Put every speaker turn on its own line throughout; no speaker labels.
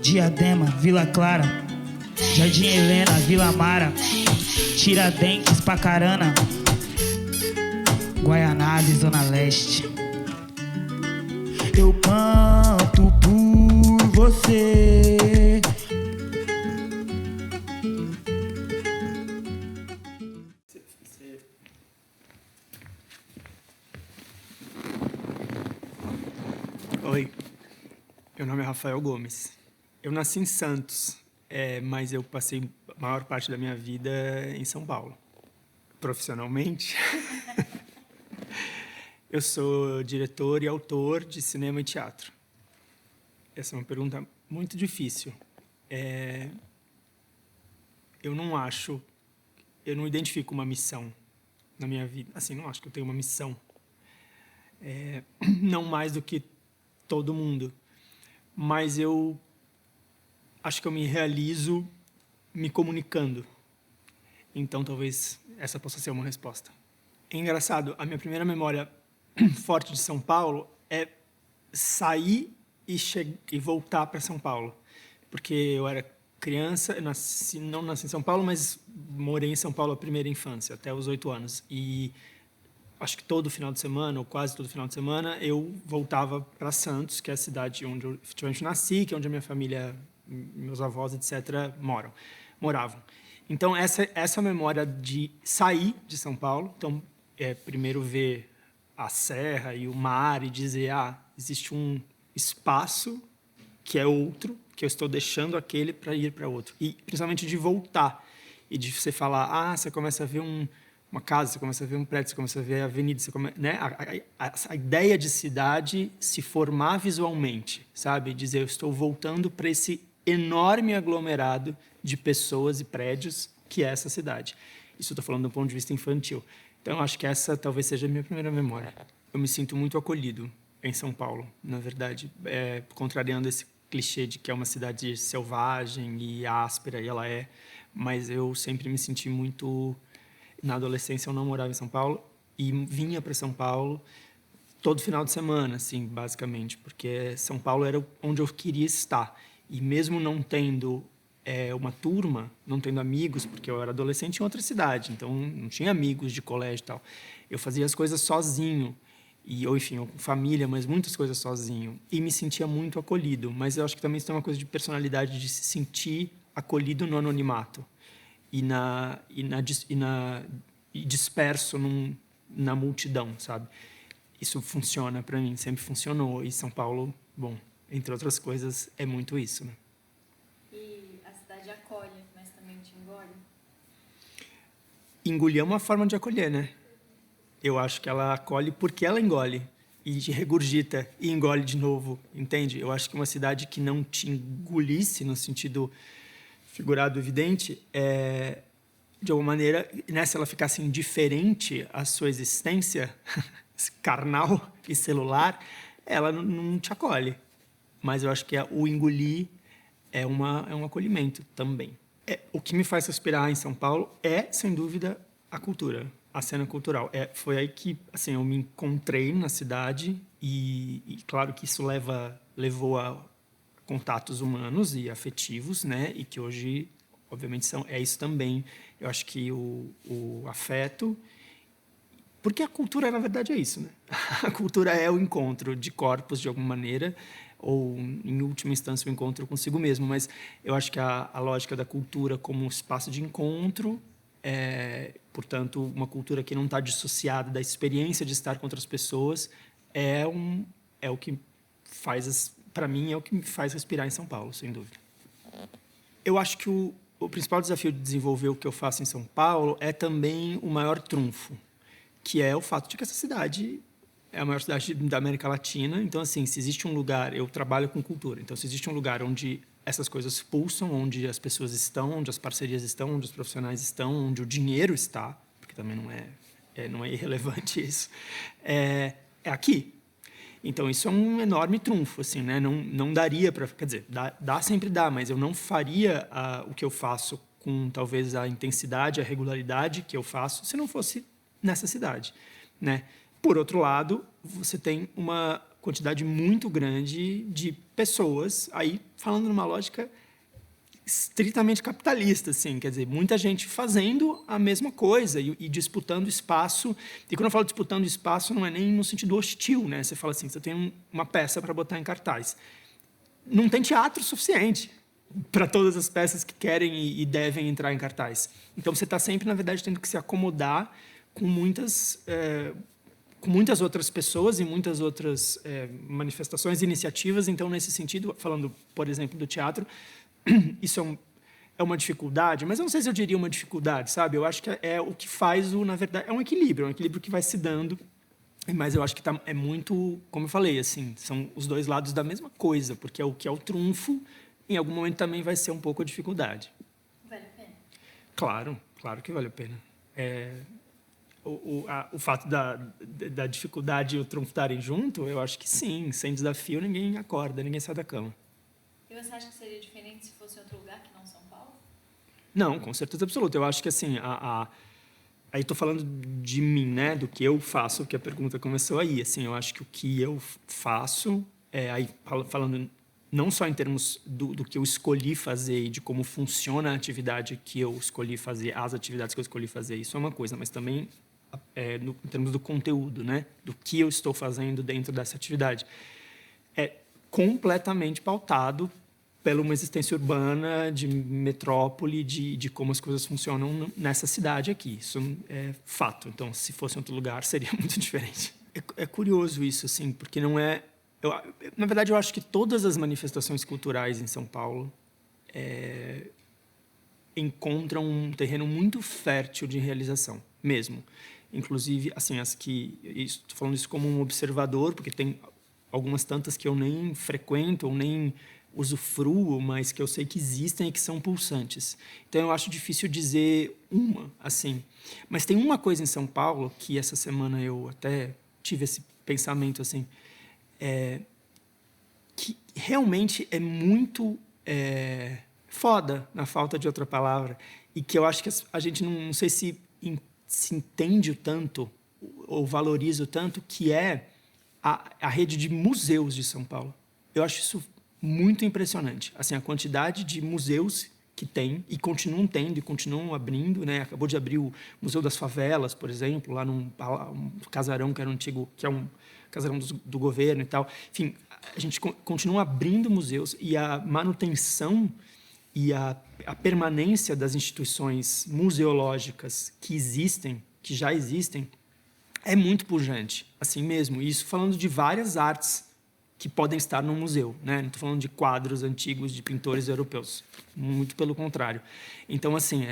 Diadema, Vila Clara, Jardim Helena, Vila Mara, Tiradentes, Pacarana, Guaianazes, Zona Leste. Eu canto por você.
Oi, meu nome é Rafael Gomes. Eu nasci em Santos, mas eu passei a maior parte da minha vida em São Paulo. Profissionalmente, eu sou diretor e autor de cinema e teatro. Essa é uma pergunta muito difícil. Eu não identifico uma missão na minha vida. Assim, não acho que eu tenho uma missão. Não mais do que todo mundo. Mas eu acho que eu me realizo me comunicando. Então, talvez essa possa ser uma resposta. É engraçado, a minha primeira memória forte de São Paulo é sair e voltar para São Paulo. Porque eu era criança, não nasci em São Paulo, mas morei em São Paulo a primeira infância, até os 8 anos. E acho que todo final de semana, ou quase todo final de semana, eu voltava para Santos, que é a cidade onde eu efetivamente nasci, que é onde a minha família, meus avós, etc., moravam. Então, essa memória de sair de São Paulo, então, primeiro ver a serra e o mar e dizer, existe um espaço que é outro, que eu estou deixando aquele para ir para outro. E, principalmente, de voltar. E de você falar, você começa a ver uma casa, você começa a ver um prédio, você começa a ver a avenida, né? A ideia de cidade se formar visualmente, sabe? Dizer, eu estou voltando para esse enorme aglomerado de pessoas e prédios que é essa cidade. Isso eu estou falando do ponto de vista infantil. Então, acho que essa talvez seja a minha primeira memória. Eu me sinto muito acolhido em São Paulo, na verdade, contrariando esse clichê de que é uma cidade selvagem e áspera, e ela é, mas eu sempre me senti muito... Na adolescência, eu não morava em São Paulo e vinha para São Paulo todo final de semana, assim, basicamente, porque São Paulo era onde eu queria estar. E mesmo não tendo uma turma, não tendo amigos, porque eu era adolescente em outra cidade, então não tinha amigos de colégio e tal. Eu fazia as coisas sozinho, ou enfim, com família, mas muitas coisas sozinho. E me sentia muito acolhido, mas eu acho que também isso tem uma coisa de personalidade, de se sentir acolhido no anonimato. E disperso na multidão, sabe? Isso funciona para mim, sempre funcionou. E São Paulo, bom, entre outras coisas, é muito isso, né?
E a cidade acolhe, mas também te engole?
Engolir é uma forma de acolher, né? Eu acho que ela acolhe porque ela engole. E regurgita e engole de novo, entende? Eu acho que uma cidade que não te engolisse, no sentido... figurado evidente, de alguma maneira, se ela ficasse indiferente à sua existência carnal e celular, ela não te acolhe. Mas eu acho que o engolir é um acolhimento também. O que me faz respirar em São Paulo sem dúvida, a cultura, a cena cultural. Foi aí que assim, eu me encontrei na cidade e claro que isso levou a contatos humanos e afetivos, né? E que hoje, obviamente, é isso também. Eu acho que o afeto... Porque a cultura, na verdade, é isso, né? A cultura é o encontro de corpos, de alguma maneira, ou, em última instância, o encontro consigo mesmo. Mas eu acho que a lógica da cultura como um espaço de encontro, portanto, uma cultura que não está dissociada da experiência de estar com outras pessoas, é o que faz... Para mim, é o que me faz respirar em São Paulo, sem dúvida. Eu acho que o principal desafio de desenvolver o que eu faço em São Paulo é também o maior trunfo, que é o fato de que essa cidade é a maior cidade da América Latina. Então, assim, se existe um lugar... Eu trabalho com cultura. Então, se existe um lugar onde essas coisas pulsam, onde as pessoas estão, onde as parcerias estão, onde os profissionais estão, onde o dinheiro está, porque também não é irrelevante isso, é aqui. Então, isso é um enorme trunfo, assim, né? Não daria para... Quer dizer, sempre dá, mas eu não faria o que eu faço com, talvez, a intensidade, a regularidade que eu faço, se não fosse nessa cidade, né? Por outro lado, você tem quantidade muito grande de pessoas, aí falando numa lógica estritamente capitalista, assim, quer dizer, muita gente fazendo a mesma coisa e disputando espaço. E quando eu falo disputando espaço, não é nem no sentido hostil, né? Você fala assim, você tem uma peça para botar em cartaz. Não tem teatro suficiente para todas as peças que querem e devem entrar em cartaz. Então, você está sempre, na verdade, tendo que se acomodar com muitas outras pessoas e muitas outras manifestações e iniciativas. Então, nesse sentido, falando, por exemplo, do teatro, isso é uma dificuldade, mas eu não sei se eu diria uma dificuldade, sabe? Eu acho que é o que faz, na verdade, é um equilíbrio que vai se dando, mas eu acho que é muito, como eu falei, assim, são os dois lados da mesma coisa, porque o que é o trunfo, em algum momento também vai ser um pouco a dificuldade.
Vale a pena?
Claro que vale a pena. O fato da dificuldade e o trunfo estarem junto, eu acho que sim, sem desafio ninguém acorda, ninguém sai da cama.
E você acha que seria diferente se fosse em outro lugar que não São Paulo?
Não, com certeza absoluta. Eu acho que, assim, aí estou falando de mim, né, do que eu faço, porque a pergunta começou aí. Assim, eu acho que o que eu faço, aí falando não só em termos do que eu escolhi fazer e de como funciona a atividade que eu escolhi fazer, as atividades que eu escolhi fazer, isso é uma coisa, mas também em termos do conteúdo, né, do que eu estou fazendo dentro dessa atividade. É completamente pautado pela uma existência urbana, de metrópole, de como as coisas funcionam nessa cidade aqui. Isso é fato. Então, se fosse em outro lugar, seria muito diferente. É curioso isso, assim, porque não é... na verdade, eu acho que todas as manifestações culturais em São Paulo encontram um terreno muito fértil de realização, mesmo. Inclusive, assim, estou falando isso como um observador, porque tem algumas tantas que eu nem frequento ou nem usufruo, mas que eu sei que existem e que são pulsantes. Então, eu acho difícil dizer uma, assim. Mas tem uma coisa em São Paulo que essa semana eu até tive esse pensamento, assim, que realmente é muito foda, na falta de outra palavra, e que eu acho que a gente não sei se entende o tanto ou valoriza o tanto, que é a rede de museus de São Paulo. Eu acho isso muito impressionante. Assim, a quantidade de museus que tem e continuam tendo e continuam abrindo, né? Acabou de abrir o Museu das Favelas, por exemplo, lá num casarão que era antigo, que é um casarão do governo e tal. Enfim, a gente continua abrindo museus e a manutenção e a permanência das instituições museológicas que existem, que já existem, é muito pujante, assim mesmo. Isso falando de várias artes que podem estar no museu, né? Não estou falando de quadros antigos de pintores europeus, muito pelo contrário. Então, assim,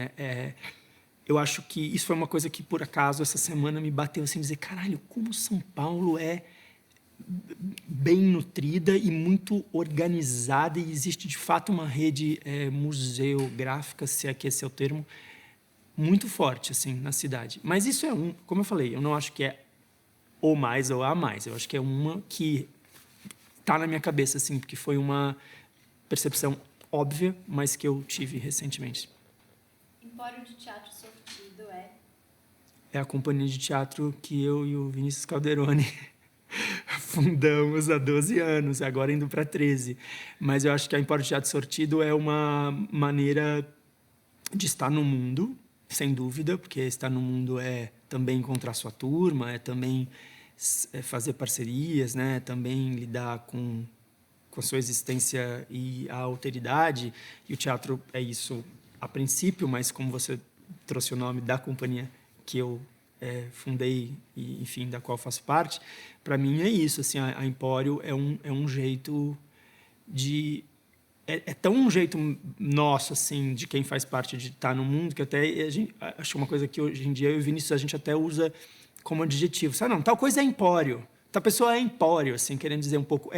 eu acho que isso foi uma coisa que, por acaso, essa semana me bateu assim, dizer, caralho, como São Paulo é bem nutrida e muito organizada, e existe, de fato, uma rede museográfica, se é que esse é o termo, muito forte, assim, na cidade. Mas isso como eu falei, eu não acho que é ou mais ou a mais, eu acho que é uma que está na minha cabeça, assim, porque foi uma percepção óbvia, mas que eu tive recentemente.
Empório de Teatro Sortido
é a companhia de teatro que eu e o Vinícius Calderoni fundamos há 12 anos, agora indo para 13. Mas eu acho que a Empório de Teatro Sortido é uma maneira de estar no mundo, sem dúvida, porque estar no mundo é também encontrar sua turma, é também fazer parcerias, né? Também lidar com a sua existência e a alteridade. E o teatro é isso a princípio, mas como você trouxe o nome da companhia que eu fundei e, enfim, da qual faço parte, para mim é isso. Assim, a Empório é um jeito de... É tão um jeito nosso, assim, de quem faz parte de estar no mundo, que até acho uma coisa que hoje em dia eu e o Vinícius a gente até usa como adjetivo. Sabe, não, tal coisa é empório, tal pessoa é empório, assim, querendo dizer um pouco,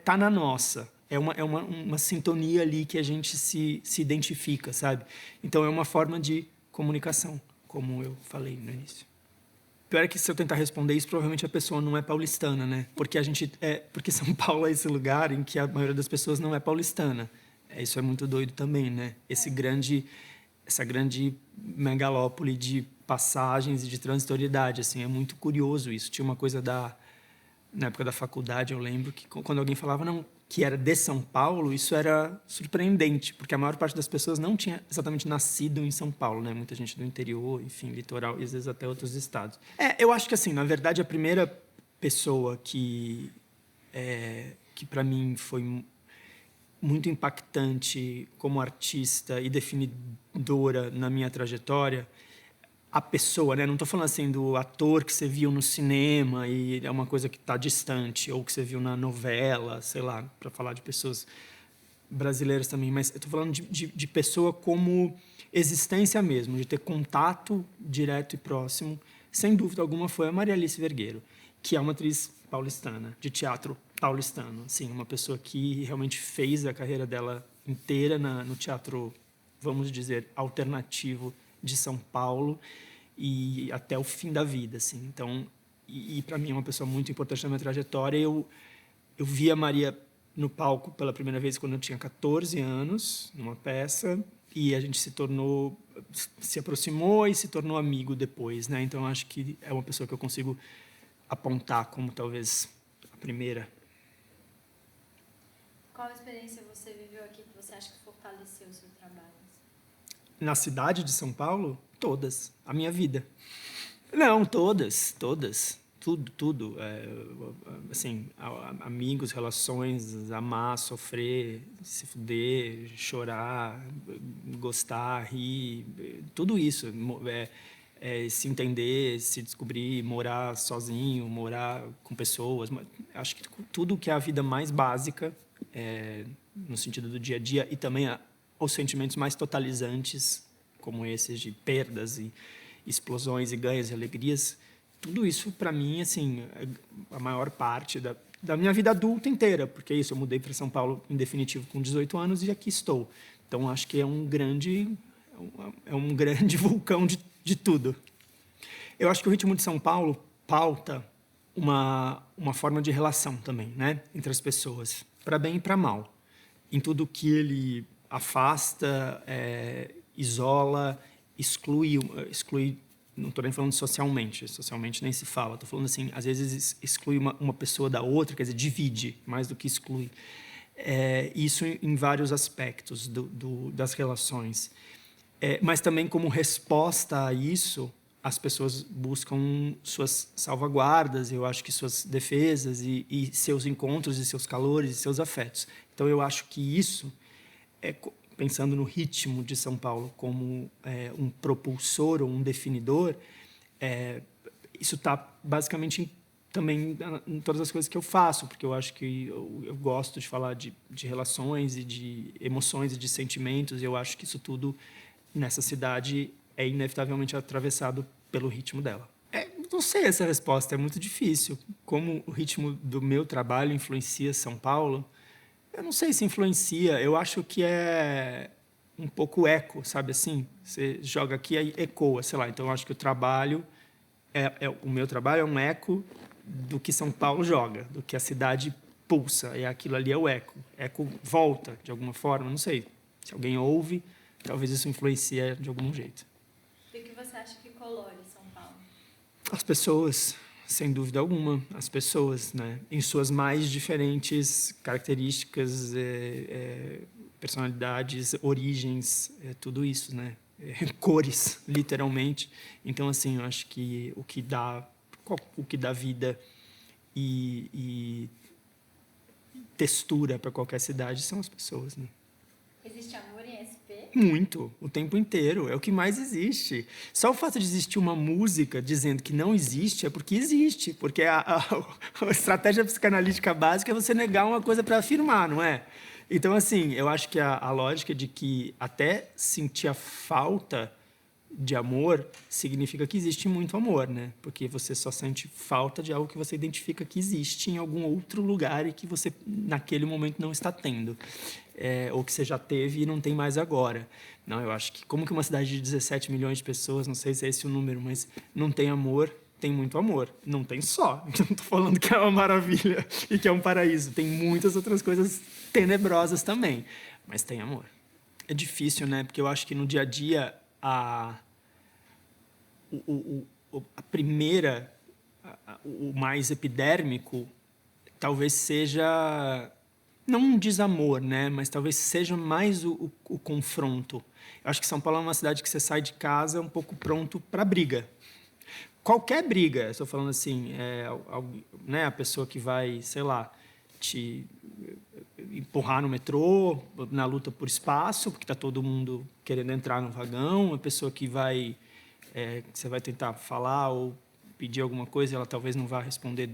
tá na nossa. É uma sintonia ali que a gente se identifica, sabe? Então, é uma forma de comunicação, como eu falei no início. Pior é que se eu tentar responder isso, provavelmente a pessoa não é paulistana, né? Porque São Paulo é esse lugar em que a maioria das pessoas não é paulistana. Isso é muito doido também, né? Essa grande megalópole de passagens e de transitoriedade, assim, é muito curioso isso. Tinha uma coisa Na época da faculdade, eu lembro que quando alguém falava não, que era de São Paulo, isso era surpreendente, porque a maior parte das pessoas não tinha exatamente nascido em São Paulo, né? Muita gente do interior, enfim, litoral, e às vezes até outros estados. Eu acho que, assim, na verdade, a primeira pessoa que para mim foi muito impactante como artista e definidora na minha trajetória, a pessoa, né? Não estou falando assim do ator que você viu no cinema e é uma coisa que está distante, ou que você viu na novela, sei lá, para falar de pessoas brasileiras também, mas eu estou falando de pessoa como existência mesmo, de ter contato direto e próximo. Sem dúvida alguma foi a Maria Alice Vergueiro, que é uma atriz paulistana, de teatro paulistano, assim, uma pessoa que realmente fez a carreira dela inteira no teatro, vamos dizer, alternativo de São Paulo e até o fim da vida, assim. Então, para mim é uma pessoa muito importante na minha trajetória. Eu vi a Maria no palco pela primeira vez quando eu tinha 14 anos, numa peça, e a gente se aproximou e se tornou amigo depois, né? Então acho que é uma pessoa que eu consigo apontar como talvez a primeira.
Qual experiência você viveu aqui que você acha que fortaleceu o seu trabalho?
Na cidade de São Paulo? Todas. A minha vida. Não, todas. Tudo. Assim, amigos, relações, amar, sofrer, se fuder, chorar, gostar, rir, tudo isso. Se entender, se descobrir, morar sozinho, morar com pessoas. Acho que tudo que é a vida mais básica, no sentido do dia a dia, e também os sentimentos mais totalizantes, como esses de perdas e explosões e ganhos e alegrias, tudo isso, para mim, assim, é a maior parte da minha vida adulta inteira, porque é isso, eu mudei para São Paulo, em definitivo, com 18 anos, e aqui estou. Então, acho que é um grande vulcão de tudo. Eu acho que o ritmo de São Paulo pauta uma forma de relação também, né, entre as pessoas, para bem e para mal. Em tudo que ele afasta, isola, exclui, não estou nem falando socialmente nem se fala, estou falando assim, às vezes exclui uma pessoa da outra, quer dizer, divide, mais do que exclui. Isso em vários aspectos das relações. Mas também como resposta a isso, as pessoas buscam suas salvaguardas, eu acho que suas defesas e seus encontros e seus calores e seus afetos. Então, eu acho que isso, pensando no ritmo de São Paulo como um propulsor ou um definidor, isso está basicamente também em todas as coisas que eu faço, porque eu acho que eu gosto de falar de relações e de emoções e de sentimentos, e eu acho que isso tudo nessa cidade é inevitavelmente atravessado pelo ritmo dela. Não sei essa resposta, é muito difícil. Como o ritmo do meu trabalho influencia São Paulo, eu não sei se influencia, eu acho que é um pouco eco, sabe assim? Você joga aqui e ecoa, sei lá. Então, eu acho que o meu trabalho é um eco do que São Paulo joga, do que a cidade pulsa, e aquilo ali é o eco. Eco volta, de alguma forma, não sei. Se alguém ouve, talvez isso influencie de algum jeito.
O que você acha que colore São Paulo?
As pessoas, sem dúvida alguma, as pessoas, né, em suas mais diferentes características, personalidades, origens, tudo isso, né, cores, literalmente. Então, assim, eu acho que o que dá vida e textura para qualquer cidade são as pessoas, né?
Existe amor em SP?
Muito, o tempo inteiro. É o que mais existe. Só o fato de existir uma música dizendo que não existe é porque existe. Porque a estratégia psicanalítica básica é você negar uma coisa para afirmar, não é? Então, assim, eu acho que a lógica de que até sentir a falta de amor significa que existe muito amor, né? Porque você só sente falta de algo que você identifica que existe em algum outro lugar e que você, naquele momento, não está tendo. Ou que você já teve e não tem mais agora. Não, eu acho que como que uma cidade de 17 milhões de pessoas, não sei se é esse o número, mas não tem amor, tem muito amor. Não tem só. Não estou falando que é uma maravilha e que é um paraíso. Tem muitas outras coisas tenebrosas também, mas tem amor. É difícil, né? Porque eu acho que no dia a dia o mais epidérmico talvez seja, não um desamor, né? Mas talvez seja mais o confronto. Eu acho que São Paulo é uma cidade que você sai de casa um pouco pronto para briga. Qualquer briga, estou falando assim, né, a pessoa que vai, sei lá, te empurrar no metrô, na luta por espaço, porque está todo mundo querendo entrar no vagão, a pessoa que vai, que você vai tentar falar ou pedir alguma coisa, ela talvez não vá responder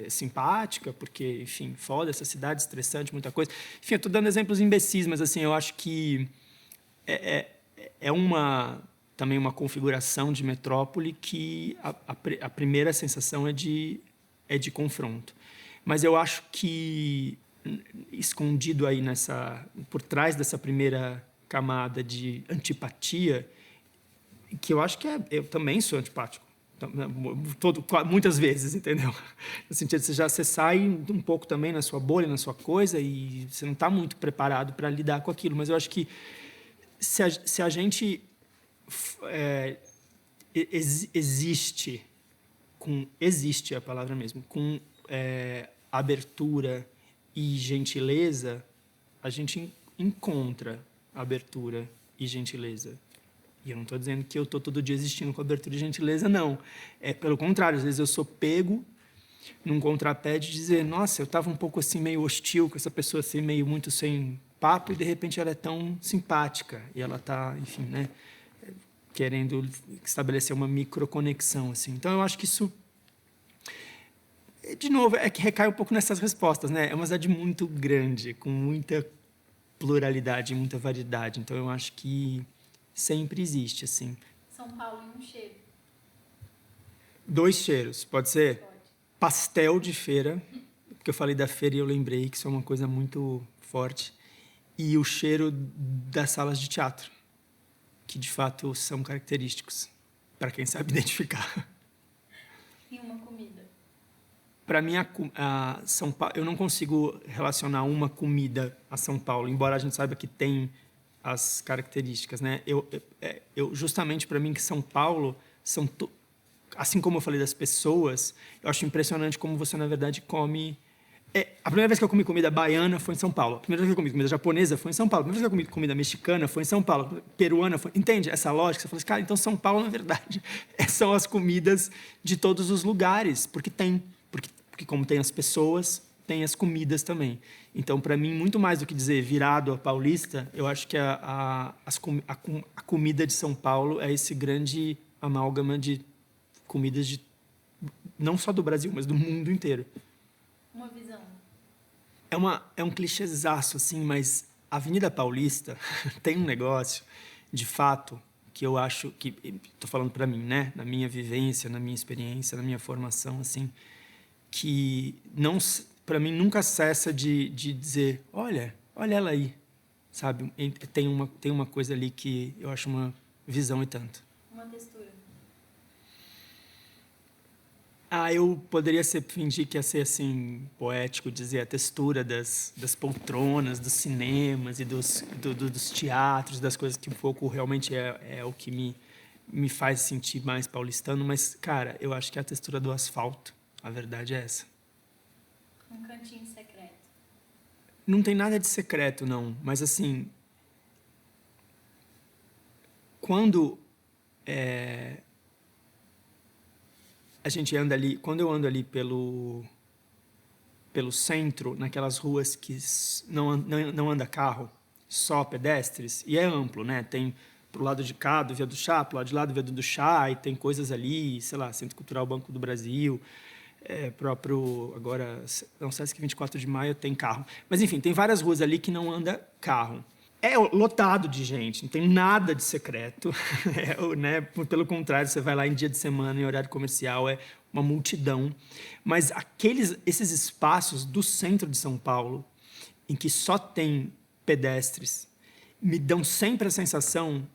simpática, porque, enfim, foda essa cidade, estressante, muita coisa. Enfim, eu estou dando exemplos imbecis, mas assim, eu acho que também uma configuração de metrópole que a primeira sensação é de confronto. Mas eu acho que escondido aí por trás dessa primeira camada de antipatia, que eu acho que eu também sou antipático, muitas vezes, entendeu? No sentido de você sai um pouco também na sua bolha, na sua coisa, e você não está muito preparado para lidar com aquilo. Mas eu acho que se a gente existe a palavra mesmo, com abertura e gentileza, a gente encontra abertura e gentileza. E eu não estou dizendo que eu estou todo dia existindo com abertura e gentileza, não. Pelo contrário, às vezes eu sou pego num contrapé de dizer, nossa, eu estava um pouco assim meio hostil com essa pessoa, assim, meio muito sem papo, e de repente ela é tão simpática e ela está, enfim, né, querendo estabelecer uma microconexão, assim. Então eu acho que isso, de novo, que recai um pouco nessas respostas, né? É uma cidade muito grande, com muita pluralidade, muita variedade. Então eu acho que sempre existe, assim.
São Paulo em um cheiro.
2 cheiros, pode ser?
Pode.
Pastel de feira, porque eu falei da feira e eu lembrei que isso é uma coisa muito forte. E o cheiro das salas de teatro, que de fato são característicos, para quem sabe identificar.
E uma comida.
Para mim, São Paulo, eu não consigo relacionar uma comida a São Paulo, embora a gente saiba que tem as características, né? Justamente para mim que São Paulo assim como eu falei das pessoas, eu acho impressionante como você na verdade come. A primeira vez que eu comi comida baiana foi em São Paulo. A primeira vez que eu comi comida japonesa foi em São Paulo. A primeira vez que eu comi comida mexicana foi em São Paulo. Peruana foi. Entende essa lógica? Você fala assim, cara, então São Paulo na verdade são as comidas de todos os lugares, porque como tem as pessoas, tem as comidas também. Então, para mim, muito mais do que dizer virado a paulista, eu acho que a comida de São Paulo é esse grande amálgama de comidas não só do Brasil, mas do mundo inteiro.
Uma visão.
É um clichêzaço, assim, mas a Avenida Paulista tem um negócio, de fato, que eu acho que... Estou falando para mim, né? Na minha vivência, na minha experiência, na minha formação, assim, que para mim nunca cessa de dizer, olha ela aí, sabe? Tem uma coisa ali que eu acho uma visão e tanto.
Uma textura.
Eu poderia fingir que ia ser assim poético, dizer a textura das poltronas, dos cinemas e dos teatros, das coisas que um pouco realmente é o que me faz sentir mais paulistano, mas, cara, eu acho que é a textura do asfalto. A verdade é essa.
Um cantinho secreto.
Não tem nada de secreto, não. Mas, assim, quando a gente anda ali... Quando eu ando ali pelo centro, naquelas ruas que não anda carro, só pedestres, e é amplo, né? Tem pro lado de cá do Viaduto do Chá, pro lado de lá do Viaduto do Chá, e tem coisas ali, sei lá, Centro Cultural Banco do Brasil... próprio, agora, não sei se que 24 de maio tem carro. Mas, enfim, tem várias ruas ali que não anda carro. É lotado de gente, não tem nada de secreto. Né? Pelo contrário, você vai lá em dia de semana, em horário comercial, é uma multidão. Mas esses espaços do centro de São Paulo, em que só tem pedestres, me dão sempre a sensação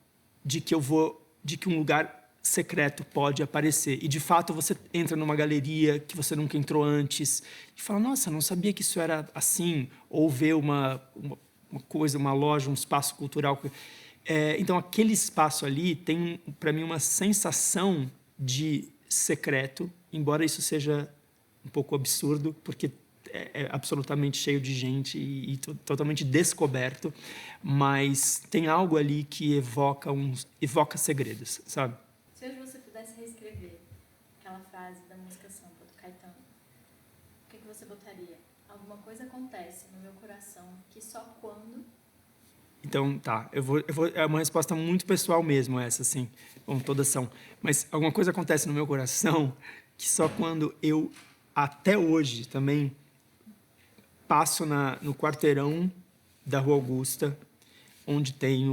de que um lugar secreto pode aparecer. E, de fato, você entra numa galeria que você nunca entrou antes e fala, nossa, não sabia que isso era assim. Ou vê uma coisa, uma loja, um espaço cultural. Então, aquele espaço ali tem, para mim, uma sensação de secreto, embora isso seja um pouco absurdo, porque é absolutamente cheio de gente e totalmente descoberto, mas tem algo ali que evoca segredos, sabe?
Se hoje você pudesse reescrever aquela frase da música Sampa, do Caetano, o que você botaria? Alguma coisa acontece no meu coração que só quando...
Então, tá, é uma resposta muito pessoal mesmo essa, assim, como todas são. Mas alguma coisa acontece no meu coração que só quando eu, até hoje também, passo no quarteirão da Rua Augusta, onde tem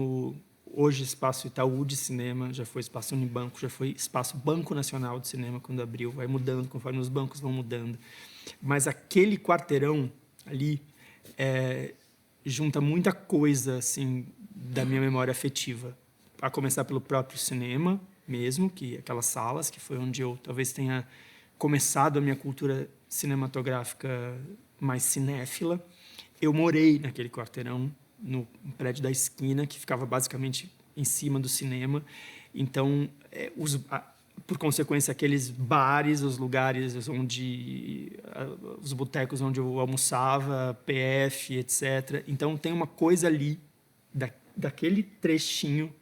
hoje espaço Itaú de cinema, já foi espaço Unibanco, já foi espaço Banco Nacional de Cinema quando abriu, vai mudando conforme os bancos vão mudando. Mas aquele quarteirão ali junta muita coisa assim da minha memória afetiva, a começar pelo próprio cinema mesmo, que aquelas salas que foi onde eu talvez tenha começado a minha cultura cinematográfica mais cinéfila. Eu morei naquele quarteirão, no prédio da esquina, que ficava basicamente em cima do cinema. Então, por consequência, aqueles bares, os lugares os botecos onde eu almoçava, PF, etc. Então, tem uma coisa ali, daquele trechinho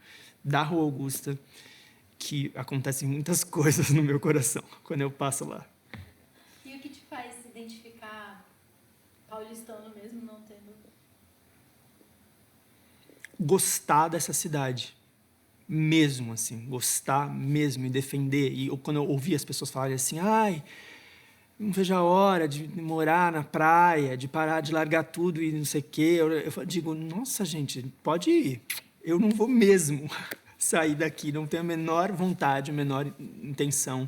da Rua Augusta, que acontecem muitas coisas no meu coração quando eu passo lá.
E o que te faz se identificar paulistano mesmo, não tendo...
Gostar dessa cidade. Mesmo, assim. Gostar mesmo e defender. E quando eu ouvi as pessoas falarem assim, ai, não vejo a hora de morar na praia, de parar de largar tudo e não sei o quê. Eu digo, nossa, gente, pode ir. Eu não vou mesmo sair daqui. Não tenho a menor vontade, a menor intenção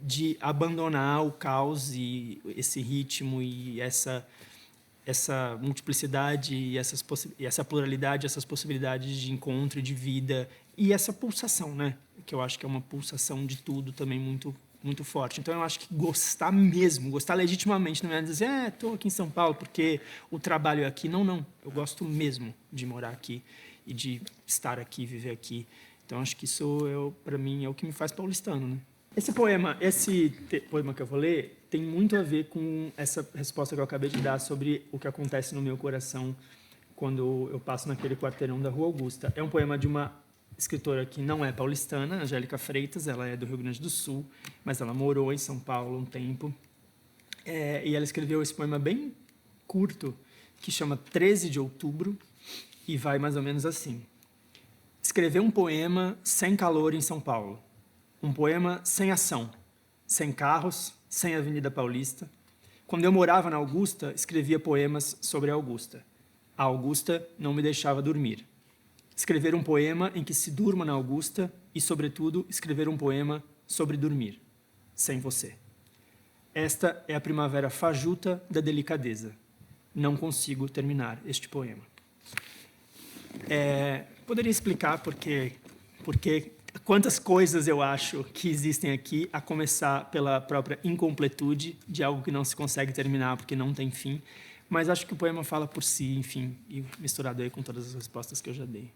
de abandonar o caos e esse ritmo e essa multiplicidade e essa pluralidade, essas possibilidades de encontro e de vida e essa pulsação, né? Que eu acho que é uma pulsação de tudo também muito, muito forte. Então, eu acho que gostar mesmo, gostar legitimamente, não é dizer, estou aqui em São Paulo porque o trabalho é aqui. Não. Eu gosto mesmo de morar aqui e de estar aqui, viver aqui. Então, acho que isso, para mim, é o que me faz paulistano, né? Esse poema que eu vou ler tem muito a ver com essa resposta que eu acabei de dar sobre o que acontece no meu coração quando eu passo naquele quarteirão da Rua Augusta. É um poema de uma escritora que não é paulistana, Angélica Freitas, ela é do Rio Grande do Sul, mas ela morou em São Paulo um tempo. E ela escreveu esse poema bem curto, que chama 13 de Outubro, e vai mais ou menos assim. Escrever um poema sem calor em São Paulo. Um poema sem ação, sem carros, sem Avenida Paulista. Quando eu morava na Augusta, escrevia poemas sobre a Augusta. A Augusta não me deixava dormir. Escrever um poema em que se durma na Augusta e, sobretudo, escrever um poema sobre dormir, sem você. Esta é a primavera fajuta da delicadeza. Não consigo terminar este poema. Poderia explicar porque quantas coisas eu acho que existem aqui, a começar pela própria incompletude de algo que não se consegue terminar porque não tem fim, mas acho que o poema fala por si, enfim, e misturado aí com todas as respostas que eu já dei.